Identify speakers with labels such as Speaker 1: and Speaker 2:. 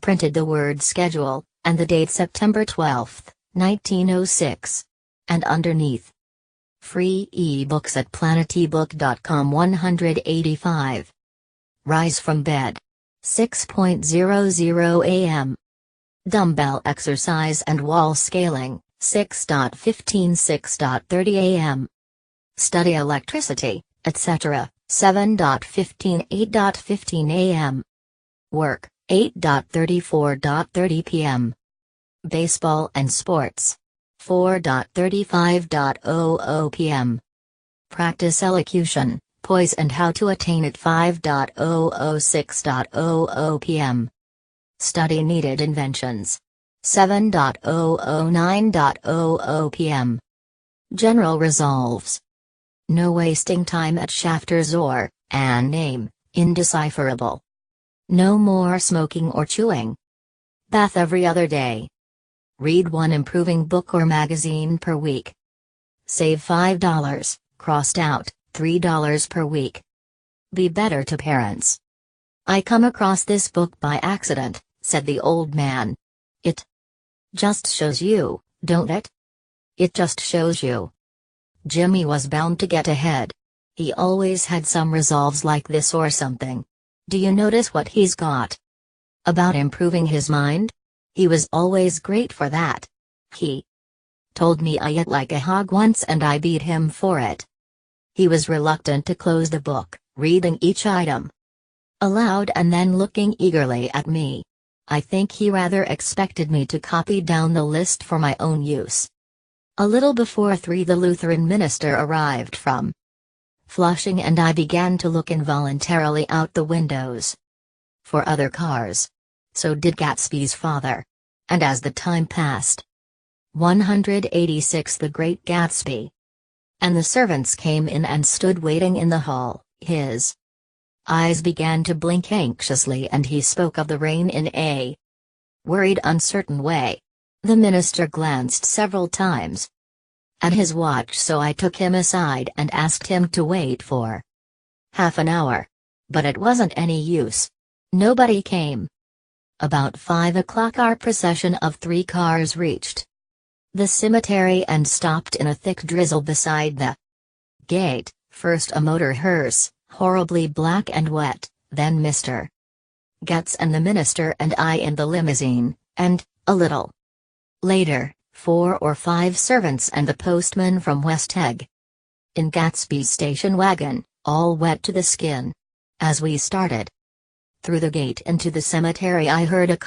Speaker 1: printed the word schedule, and the date September 12, 1906. And underneath, free ebooks at planetebook.com. 185. Rise from bed. 6:00 a.m. Dumbbell exercise and wall scaling. 6:15 6:30 a.m. Study electricity, etc. 7:15 8:15 a.m. Work. 8:30 4:30 p.m. Baseball and sports. 4:30 5:00 p.m. Practice elocution, poise and how to attain it. 5:00 6:00 p.m. Study needed inventions. 7:00 9:00 p.m. General resolves. No wasting time at shafters or, and name, indecipherable. No more smoking or chewing. Bath every other day. Read one improving book or magazine per week. Save $5, crossed out, $3 per week. Be better to parents. I come across this book by accident, said the old man. It just shows you, don't it? It just shows you. Jimmy was bound to get ahead. He always had some resolves like this or something. Do you notice what he's got? About improving his mind? He was always great for that. He told me I ate like a hog once and I beat him for it. He was reluctant to close the book, reading each item aloud and then looking eagerly at me. I think he rather expected me to copy down the list for my own use. A little before 3 the Lutheran minister arrived from Flushing and I began to look involuntarily out the windows for other cars. So did Gatsby's father. And as the time passed, 186 The Great Gatsby. And the servants came in and stood waiting in the hall. His eyes began to blink anxiously and he spoke of the rain in a worried, uncertain way. The minister glanced several times at his watch, so I took him aside and asked him to wait for half an hour. But it wasn't any use. Nobody came. About 5 o'clock our procession of 3 cars reached the cemetery and stopped in a thick drizzle beside the gate. First a motor hearse, horribly black and wet, then Mr. Getz and the minister and I in the limousine, and, a little later, 4 or 5 servants and the postman from West Egg in Gatsby's station wagon, all wet to the skin. As we started through the gate into the cemetery I heard a